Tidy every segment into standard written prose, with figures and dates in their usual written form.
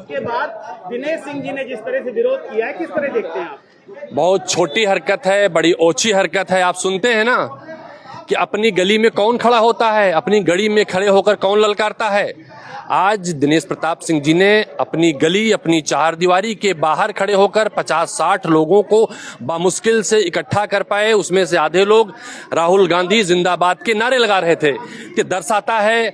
उसके बाद दिनेश सिंह जी ने जिस तरह से विरोध किया है, किस तरह देखते हैं आप? बहुत छोटी हरकत है, बड़ी ओछी हरकत है। आप सुनते हैं ना कि अपनी गली में कौन खड़ा होता है, अपनी गली में खड़े होकर कौन ललकारता है। आज दिनेश प्रताप सिंह जी ने अपनी गली, अपनी चारदीवारी के बाहर खड़े होकर 50-60 लोगों को बामुश्किल से इकट्ठा कर पाए। उसमें से आधे लोग राहुल गांधी जिंदाबाद के नारे लगा रहे थे, कि दर्शाता है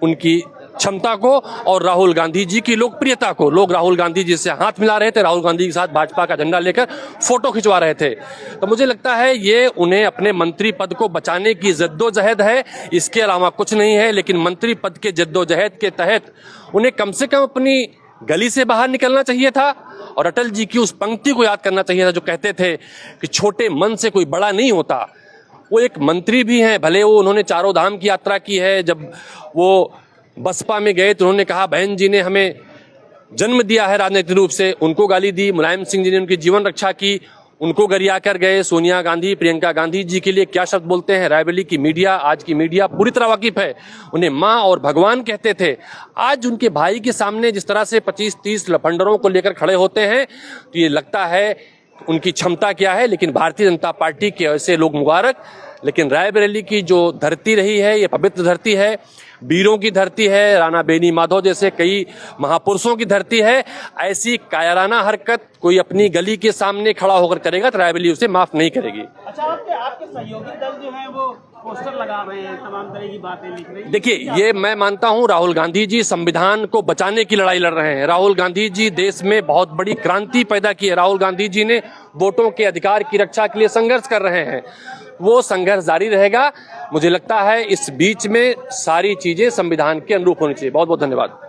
उनकी क्षमता को और राहुल गांधी जी की लोकप्रियता को। लोग राहुल गांधी जी से हाथ मिला रहे थे, राहुल गांधी के साथ भाजपा का झंडा लेकर फोटो खिंचवा रहे थे। तो मुझे लगता है ये उन्हें अपने मंत्री पद को बचाने की जद्दोजहद है, इसके अलावा कुछ नहीं है। लेकिन मंत्री पद के जद्दोजहद के तहत उन्हें कम से कम अपनी गली से बाहर निकलना चाहिए था और अटल जी की उस पंक्ति को याद करना चाहिए था जो कहते थे कि छोटे मन से कोई बड़ा नहीं होता। वो एक मंत्री भी हैं, भले वो उन्होंने चारों धाम की यात्रा की है। जब वो बसपा में गए तो उन्होंने कहा बहन जी ने हमें जन्म दिया है राजनीतिक रूप से, उनको गाली दी। मुलायम सिंह जी ने उनकी जीवन रक्षा की, उनको गरिया कर गए। सोनिया गांधी, प्रियंका गांधी जी के लिए क्या शब्द बोलते हैं। रायबरेली की मीडिया, आज की मीडिया पूरी तरह वाकिफ है, उन्हें माँ और भगवान कहते थे। आज उनके भाई के सामने जिस तरह से 25-30 लफंडरों को लेकर खड़े होते हैं तो ये लगता है उनकी क्षमता क्या है। लेकिन भारतीय जनता पार्टी के ऐसे लोग मुबारक। लेकिन रायबरेली की जो धरती रही है, ये पवित्र धरती है, वीरों की धरती है, राणा बेनी माधव जैसे कई महापुरुषों की धरती है। ऐसी कायराना हरकत कोई अपनी गली के सामने खड़ा होकर करेगा तो रायबरेली उसे माफ नहीं करेगी। अच्छा, आपके सहयोगी दल जो है वो पोस्टर लगा रहे हैं, तमाम तरह की बातें लिख रहे हैं। देखिए, ये मैं मानता हूं राहुल गांधी जी संविधान को बचाने की लड़ाई लड़ रहे हैं। राहुल गांधी जी देश में बहुत बड़ी क्रांति पैदा की है। राहुल गांधी जी ने वोटों के अधिकार की रक्षा के लिए संघर्ष कर रहे हैं, वो संघर्ष जारी रहेगा। मुझे लगता है इस बीच में सारी चीजें संविधान के अनुरूप होनी चाहिए। बहुत बहुत धन्यवाद।